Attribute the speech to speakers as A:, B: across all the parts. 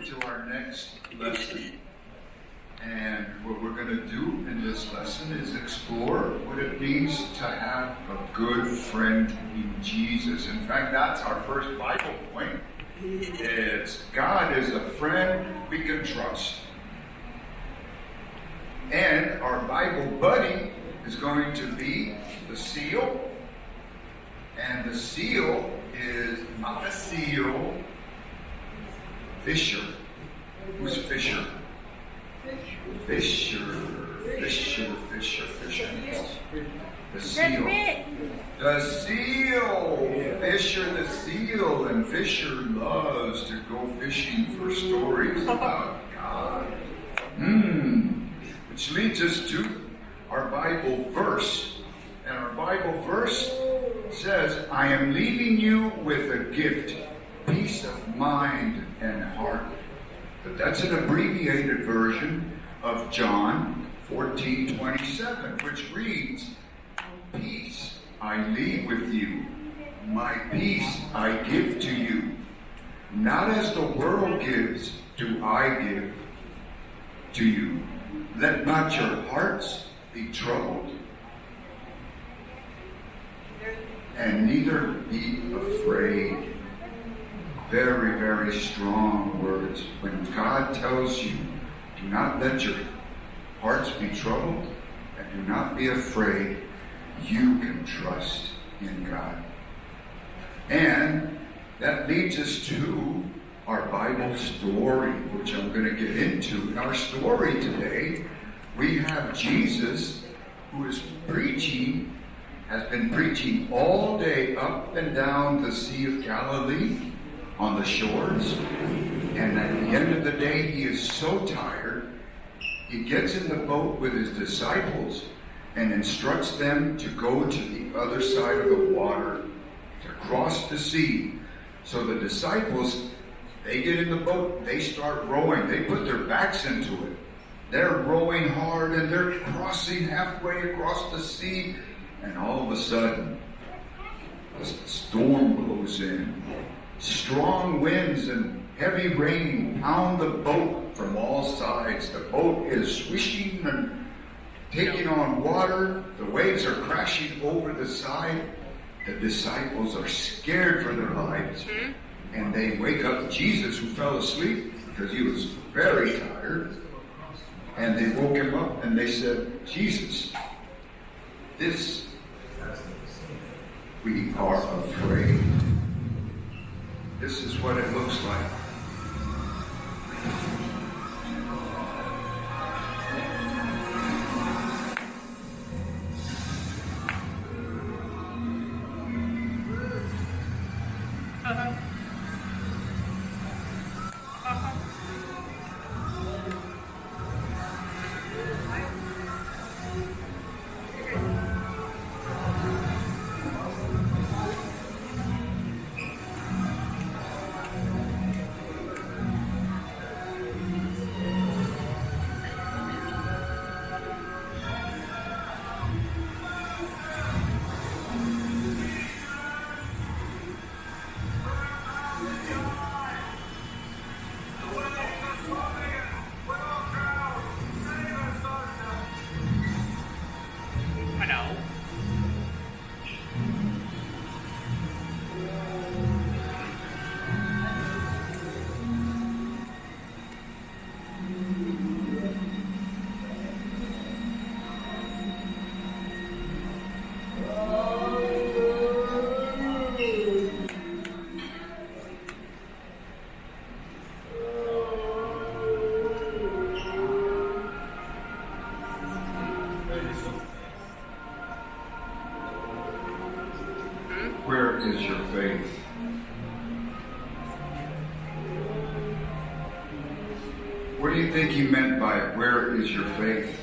A: into our next lesson. And what we're going to do in this lesson is explore what it means to have a good friend in Jesus. In fact, that's our first Bible point. It's God is a friend we can trust. And our Bible buddy is going to be the seal. And the seal is not a seal, Fisher. Who's Fisher? Fisher. The seal. The seal. Fisher the seal. And Fisher loves to go fishing for stories about God. Which leads us to our Bible verse. And our Bible verse says, I am leaving you with a gift, peace of mind and heart. But that's an abbreviated version of John 14:27, which reads, peace I leave with you, my peace I give to you. Not as the world gives, do I give to you. Let not your hearts be troubled, and neither be afraid. Very, very strong words. When God tells you, do not let your hearts be troubled, and do not be afraid, you can trust in God. And that leads us to our Bible story, which I'm going to get into. In our story today, we have Jesus, who is has been preaching all day up and down the Sea of Galilee on the shores. And at the end of the day, he is so tired, he gets in the boat with his disciples and instructs them to go to the other side of the water, to cross the sea. So the disciples, they get in the boat, they start rowing, they put their backs into it. They're rowing hard and they're crossing halfway across the sea, and all of a sudden, a storm blows in. Strong winds and heavy rain pound the boat from all sides. The boat is swishing and taking on water. The waves are crashing over the side. The disciples are scared for their lives. And they wake up Jesus, who fell asleep because he was very tired. And they woke him up and they said, Jesus, we are afraid. This is what it looks like. Where is your faith? What do you think he meant by it? Where is your faith?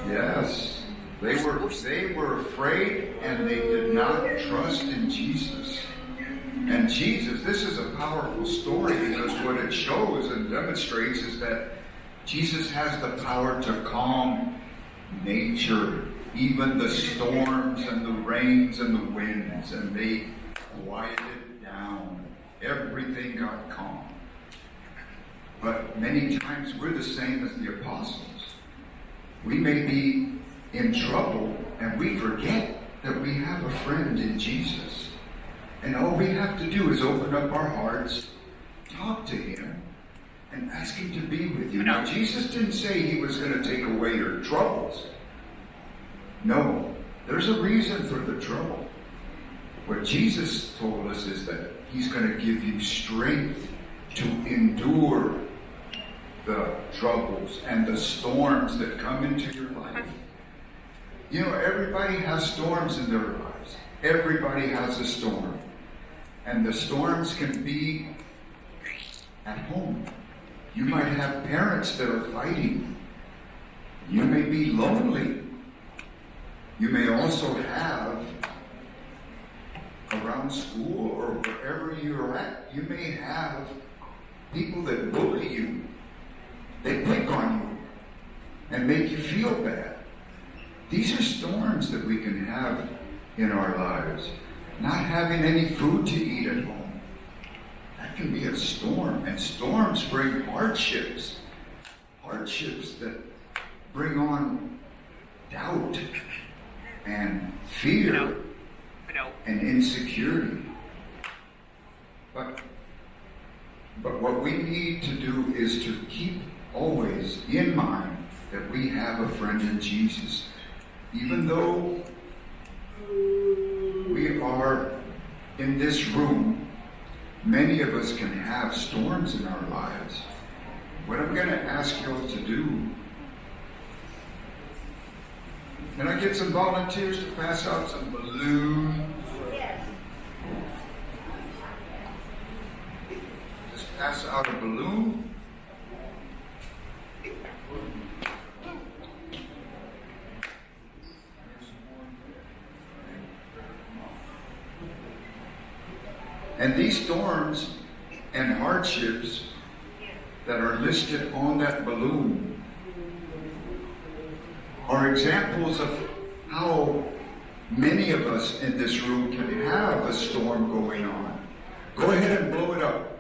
A: Yes. They were afraid and they did not trust in Jesus. And Jesus, this is a powerful story because what it shows and demonstrates is that Jesus has the power to calm nature, even the storms and the rains and the winds, and they quiet it down. everything got calm. But many times we're the same as the apostles. We may be in trouble and we forget that we have a friend in Jesus. And all we have to do is open up our hearts, talk to him, and ask him to be with you. Now, Jesus didn't say he was going to take away your troubles. No, there's a reason for the trouble. What Jesus told us is that he's going to give you strength to endure the troubles and the storms that come into your life. You know, everybody has storms in their lives. Everybody has a storm. And the storms can be at home. You might have parents that are fighting. You may be lonely. You may also have, around school or wherever you're at, you may have people that bully you. They pick on you and make you feel bad. These are storms that we can have in our lives. Not having any food to eat at home. That can be a storm. And storms bring hardships. Hardships that bring on doubt and fear and insecurity. But what we need to do is to keep always in mind that we have a friend in Jesus. Even though we are in this room, many of us can have storms in our lives. What I'm going to ask you all to do, can I get some volunteers to pass out some balloons? Just pass out a balloon. And these storms and hardships that are listed on that balloon are examples of how many of us in this room can have a storm going on. Go ahead and blow it up.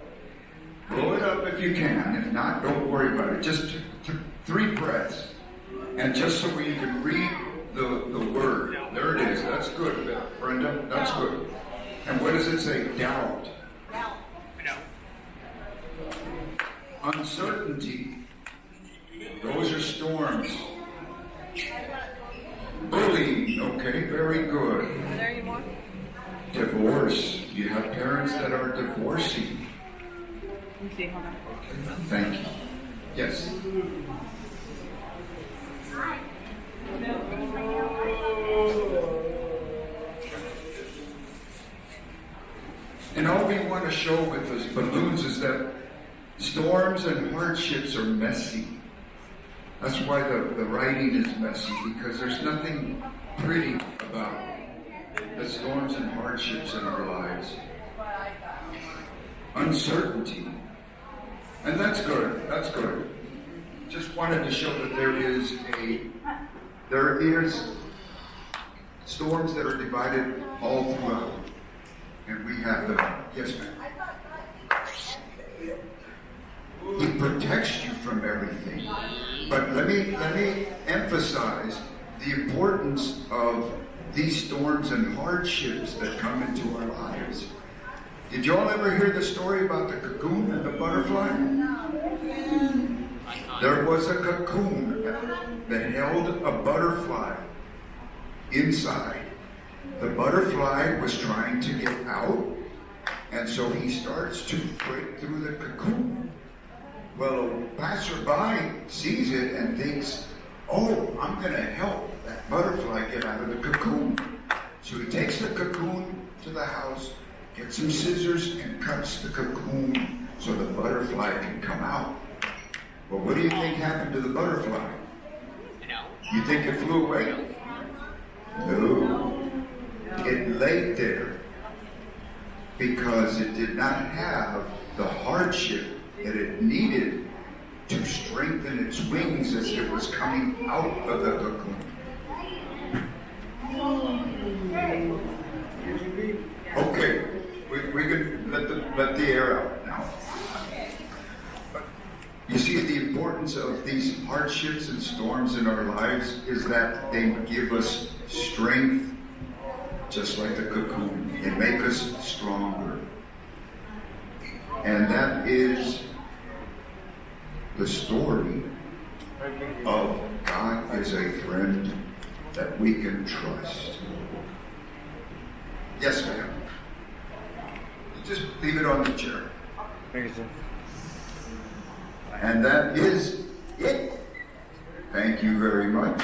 A: Blow it up if you can. If not, don't worry about it. Just 3 breaths. And just so you can read the word. There it is. That's good, Brenda. That's good. And what does it say? Doubt. Uncertainty. Those are storms. Bullying. Okay, very good.
B: Are there any more?
A: Divorce. You have parents that are divorcing.
B: Let me see, hold on.
A: Thank you. Yes. And all we want to show with those balloons is that storms and hardships are messy. That's why the writing is messy, because there's nothing pretty about the storms and hardships in our lives. Uncertainty. And that's good. That's good. Just wanted to show that there is storms that are divided all throughout. And we have the, yes ma'am. He protects you from everything. But let me emphasize the importance of these storms and hardships that come into our lives. Did y'all ever hear the story about the cocoon and the butterfly? There was a cocoon that held a butterfly inside. The butterfly was trying to get out, and so he starts to break through the cocoon. Well, a passerby sees it and thinks, oh, I'm going to help that butterfly get out of the cocoon. So he takes the cocoon to the house, gets some scissors, and cuts the cocoon so the butterfly can come out. Well, what do you think happened to the butterfly? You think it flew away? No. It laid there because it did not have the hardship that it needed to strengthen its wings as it was coming out of the cocoon. Okay, we can let the let the air out now. You see, the importance of these hardships and storms in our lives is that they give us strength, just like the cocoon. They make us stronger. And that is the story of God is a friend that we can trust. Yes, ma'am. Just leave it on the chair.
C: Thank you, sir.
A: And that is it. Thank you very much.